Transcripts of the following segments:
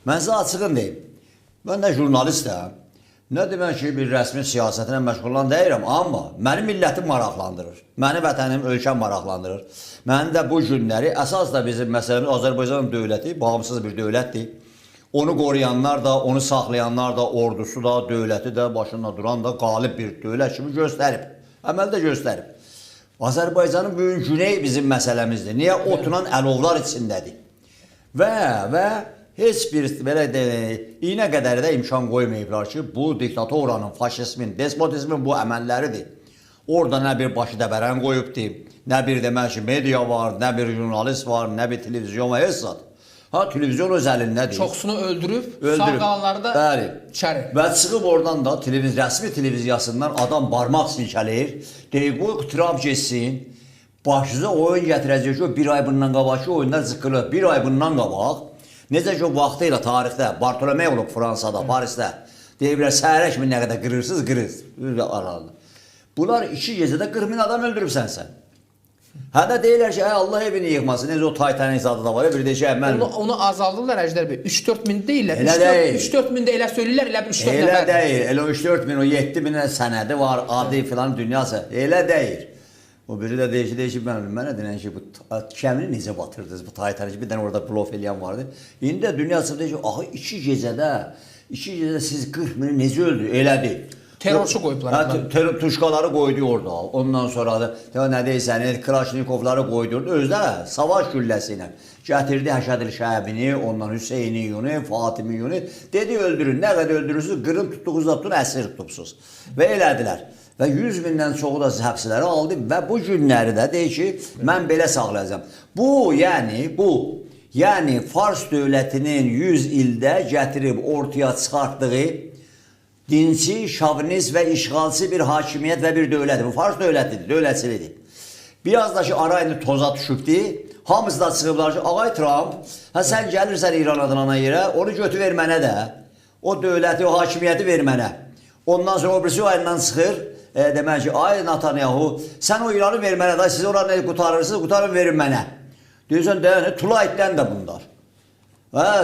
Mən sizə açığın deyim. Mən də jurnalistəm. Nə demək ki, bir rəsmi siyasətlə məşğul olan deyirəm, amma məni millətim maraqlandırır. Məni vətənim, ölkəm maraqlandırır. Məni də bu günləri, əsas da bizim məsələmiz Azərbaycan dövləti, bağımsız bir dövlətdir. Onu qoruyanlar da, onu saxlayanlar da, ordusu da, dövləti də, başında duran da qalib bir dövlət kimi göstərib. Əməldə göstərib. Azərbaycanın bugün güney bizim məsələmizdir. Niyə? Oturan əlovlar içindədir. Və heç bir belə iynə qədəri də imkan qoymayıblar ki, bu diktatoranın, faşizmin, despotizmin bu əməlləridir. Orada nə bir başı dəbərən qoyubdur, nə bir demək ki, media var, nə bir jurnalist var, nə bir televizyon var, heç zat. Ha, televizyon öz əlindədir. Çoxsunu öldürüb, sağ qalanları da içəri. Və çıxıb oradan da rəsmi televiziyasından adam barmaq silkələyir, deyir, qoy Trump geçsin, başınıza oyun gətirəcək ki, bir ay bundan qabaq ki, oyunlar zıqqılır, bir ay bundan qabaq, necə ki, vaxtı ilə tarixdə, Bartolomey olub Fransada, Parisdə, deyiblər, səhərə kimi nə qədər qırırsınız, qırır. Bunlar 2 gecədə 40 min adam öldürübsən sən. Hədə deyirlər ki, Allah evini yıxmasın, necə o Titanic adı da var, bir də ki, mən... Onu azaldırlar Əjdər bəy, 3-4 min deyirlər, 3-4 min də elə söylürlər, elə bir 3-4 nəfər. Elə deyil, elə 3-4 min, o 7 min sənədi var, adı filan dünyası, elə deyil. O biri də deyir ki, mənə deyən ki, bu kəmini necə batırdınız, bu Titanic, bir dənə orada blof eləyən vardı. İndi də dünyası deyir ki, axı 2 gecədə siz 40 mini necə öldü, elə deyil. Terrorçu qoyublar. Tuşkaları qoydu orada. Ondan sonra da nə deyirsən, Klaşnikovları qoydurdu. Özdə savaş gülləsi ilə gətirdi Həşədil Şəbini, ondan Hüseyni Yuni, Fatimi Yuni. Dedi öldürün, nə qədər öldürürsünüz, qırın tutduğunuz da tutun, əsir tutubsuz. Və elədilər. Və 100 mindən çoxu da həbsləri aldı və bu günləri də deyir ki, mən belə saxlayacağım. Yəni Fars dövlətinin 100 ildə gətirib ortaya çıxartdığı dinçi, şovinist və işğalçı bir hakimiyyət və bir dövlətdir. Bu Fars dövlətidir, dövlətçilidir. Biraz da ki, ara indi toza düşübdür. Hamısı da çıxıblar ki, ağay Trump, sən gəlirsən İran adına yerə, onu götü ver mənə də. O dövləti, o hakimiyyəti ver mənə. Ondan sonra o birisi o ayından çıxır. Demək ki, ay Netanyahu, sən o İranı ver mənə də, siz oranı qutarırsınız, qutarın verin mənə. Deyirsən, Tulaytdən də bunlar.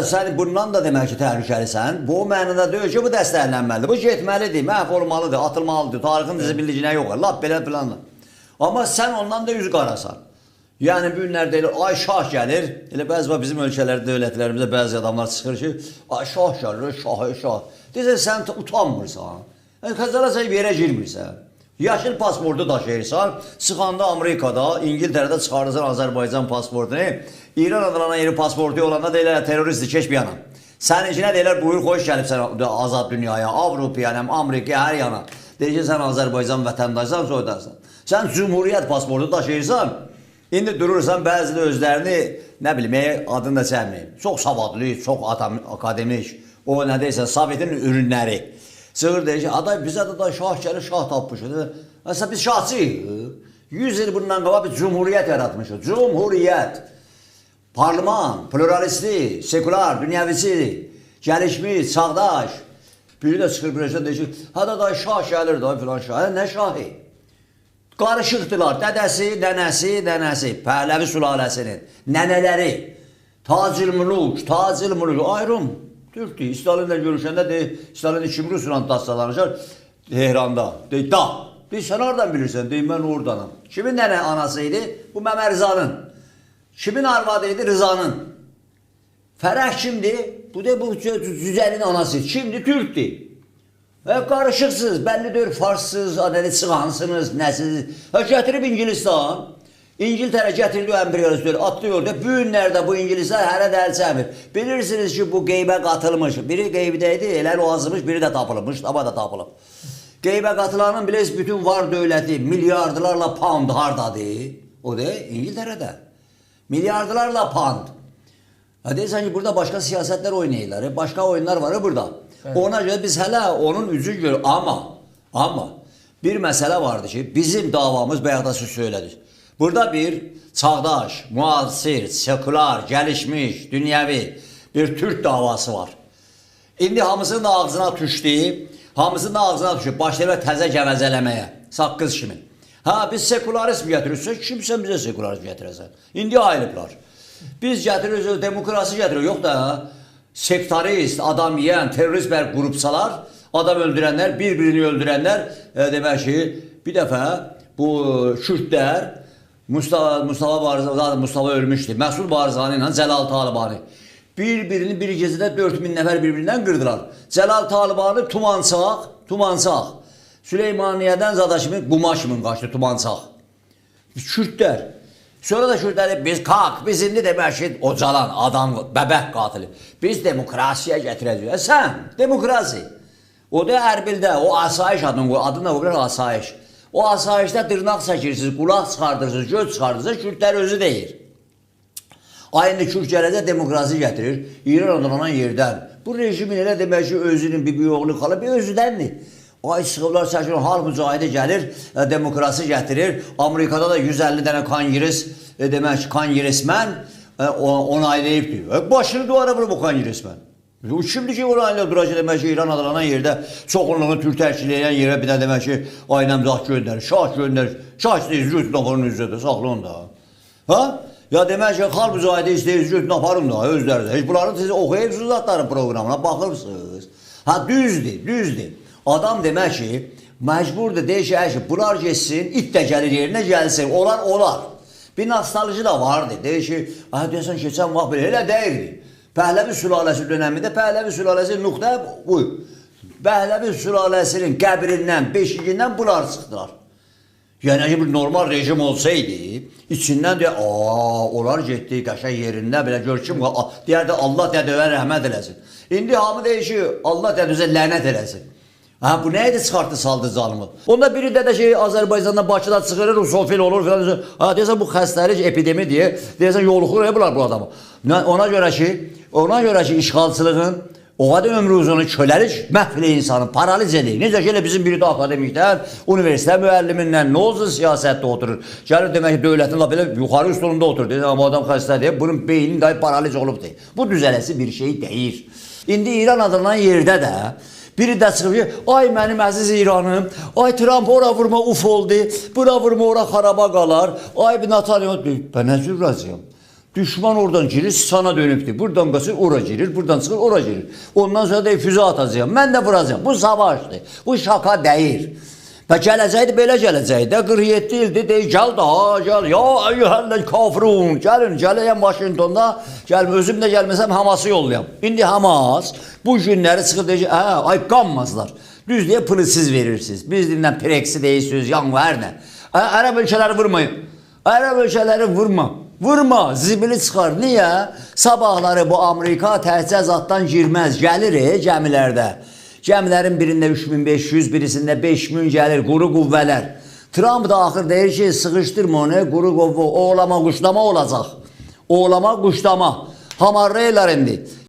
Sən bundan da demək ki, təhlükəlisən. Bu mənada deyil ki, bu dəstəklənməlidir. Bu getməlidir, məhv olmalıdır, atılmalıdır. Tarixin dizibildicinə yox, lap belə planla. Amma sən ondan da üz qarasan. Yəni, bu günlərdə elə, ay şah gəlir. Elə bəzi bizim ölkələrdə, dövlətlərimizdə bəzi adamlar çıxır ki, ay şah gəlir, şah. Deyirsən, sən utanmırsan. Xəzərə bir yerə girmirsən. Yaşıl pasportu daşıyırsan, çıxanda Amerikada, İngiltərədə çıxarırsan Azərbaycan pasportunu, İran adlanan yeri pasportu olanda deyirlər, teröristdir, keç bir yana. Sənin içinə deyirlər, buyur, xoş gəlibsən azad dünyaya, Avropaya, Amerikaya, hər yana. Deyir ki, sən Azərbaycan vətəndaşsan, soyudarsan. Sən Cumhuriyyət pasportu daşıyırsan, indi durursan bəzi də özlərini, nə bilməyək, adını da çəkməyib. Çox savadlı, çox akademik, o nə deyirsən, Sovetin ürünləri. Sığır deyir ki, aday bizə də şah gəlir, şah tapmışıq. Məsələn, biz şahçıyıq. 100 il bundan qabaq bir cumhuriyyət yaratmışıq. Cumhuriyyət, parlament, pluralisti, sekular, dünyavisi, gəlişmiş, çağdaş. Biri də çıxır, birisi deyir ki, hada da şah gəlir, da filan şah. Nə şahı? Qarışıqdılar, dədəsi, nənəsi, Pəhləvi sülaləsinin, nənələri, Tacil-Müluk, ayrım. Türkdür, Stalinlə görüşəndə deyir, Stalin kim Rusla dastalanacaq Tehranda. Deyir, da. Deyir, sən oradan bilirsən, deyir, mən oradanım. Kimin nənə anası idi? Bu Məmə Rızanın. Kimin arvadı idi? Rızanın. Fərəh kimdir? Bu da bu cüzənin anası. Kimdir? Türkdür. Qarışıqsınız, bəllidir, farssız, adəli çıxansınız, nəsiz. Gətirib İngilistan. İngiltərə gətirdi o emperyalistləri, atlıyor da, bu günlərdə bu İngilislər hələ də əl çəmir. Bilirsiniz ki, bu qeybə qatılmış, biri qeybdə idi, elə o azmış, biri də tapılmış, taba da tapılıb. Qeybə qatılanın bilirsiniz, bütün var dövləti milyardılarla pound hardadır? O da İngiltərədə. Milyardılarla pound. Deyirsən ki, burada başqa siyasətlər oynayırlar, başqa oyunlar var burada. Ona görə biz hələ onun üzü görürük, amma bir məsələ vardı ki, bizim davamız bayaq da siz söylədik. Burada bir çağdaş, müasir, sekular, gəlişmiş, dünyəvi bir Türk davası var. İndi hamısının ağzına düşdü, başlayırlar təzə gəvəzələməyə, saqqız kimi. Biz sekularizm gətirirsək, kimsən bizə sekularizm gətirəsən? İndi ayılıblar. Biz gətirirsək, demokrasi gətiririk, yox da, sektarist, adam yiyən, terörist bir grupsalar, adam öldürenler, birbirini öldürenler, demək ki, bir dəfə bu Kürtlər, Mustafa ölmüşdü, Məsud Barzani ilə Cəlal Talibani birbirini bir gecədə 4000 nəfər birbirindən qırdılar. Cəlal Talibani Tumansaq, Süleymaniye'den Zadaşımın Qumaşımın qaçdı Tumansaq. Kürtlər. Sonra da Kürtləri biz indi demək ki, Ocalan, adam, bəbək qatili. Biz demokrasiya gətirəcəyik. Sən, demokrasi. O da Ərbildə, o asayiş adını qoyurlar asayiş. O asayişdə dırnaq çəkirsiniz, qulaq çıxardırsınız, göz çıxardırsınız, Kürtlər özü deyir. Aynı Kürt gələcək demokrasi gətirir, İran adlanan yerdən. Bu rejimin elə demək ki, özünün bir oğlu qalıb, bir özüdəndir. Ay sıxıblar, çəkilir, halk mücahidi gəlir, demokrasi gətirir. Amerikada da 150 dənə kongres, demək ki, kongresmən onaylayıbdır. Başını duvara vurur bu kongresmən. Kimdir ki, onayla duracaq, demək ki, İran adlanan yerdə çoxunluğunu Türk tərkil edən yerə bir də demək ki, Aynəmzah göndərir, Şah göndərir. Şah istəyir, Zürt naparın üzrədir, saxlayın da. Ha? Ya demək ki, xalq mücahidi istəyir, Zürt naparın da, özlərdə. Heç bunları siz oxuyursunuz zatların proqramına, baxırsınız. Ha, düzdür. Adam demək ki, məcburdur, deyir ki, bunlar geçsin, it də gəlir yerinə gəlsin, olar. Bir nostalji da vardı, deyir ki, deyəsən, keçən vaxt belə, elə deyirdi. Pəhləvi sülaləsi dönəmində, Pəhləvi sülaləsi nüqtə bu. Pəhləvi sülaləsinin qəbrindən, beşiyindən bunlar çıxdılar. Yəni ki, bir normal rejim olsaydı, içindən deyir, onlar getdi, qəşəng yerində, belə gör kim, deyərdi, Allah dədəvə rəhmət eləsin. İndi hamı deyir ki, Allah dədəvə lənət eləsin. Bu neydi çıxartdı saldı canımı? Onda biri də ki, Azərbaycanda Bakıda çıxırır, rusofil olur filan. Deyəsən, bu xəstəlik epidemi deyə, deyəsən, yoluxur bunlar bu adamı. Ona görə ki, işğalçılığın o qədər ömrü uzunu köləlik məhv insanı paraliz edir. Necə ki, bizim biri də akademikdən, universitet müəllimindən, nə olsun siyasətdə oturur. Gəlir demək ki, dövlətin belə yuxarı üstünlüğündə oturur. Deyir, bu adam xəstədir, bunun beynin dahi paraliz olub deyir. Bu düzələsi bir şey deyil. İndi İran adlanan yerdə də biri də çıxıb ki, ay mənim əziz İranım, ay Trump ora vurma uf oldu, bura vurma ora xaraba qalar, ay bir Natalya, ben nə cür razıyam? Düşman oradan girir, sana dönübdür. Buradan qaçır, ora girir, buradan çıxır, ora girir. Ondan sonra da füze atacağım, mən də vuracağım. Bu savaşdır, bu şaka deyir. Və gələcəkdir, belə gələcəkdir. 47 ildir, deyir, gəl daha, gəl. Ya, əyyəhəllə kafirun, gəlin, gələyəm Washingtonda, gəlmə, özüm də gəlməsəm Hamas'ı yollayam. İndi Hamas bu günləri çıxıb deyir ki, ay qanmazlar. Düz deyə pılı siz verirsiniz. Biz dindən preksi deyirsiniz, yan var nə? Ərəb ölkələri vurmayın. Ərəb ölkələri vurma, zibili çıxar. Niyə? Sabahları bu Amerika təchizatdan girməz, gəlir gəmilərdə. Gəmilərin birində 3500, birisində 5000 gəlir, quru qüvvələr. Trump da axır deyir ki, sıxışdırma onu, quru qüvvə, oğlama, quşlama olacaq. Oğlama, quşlama. Hamarlayırlar indi.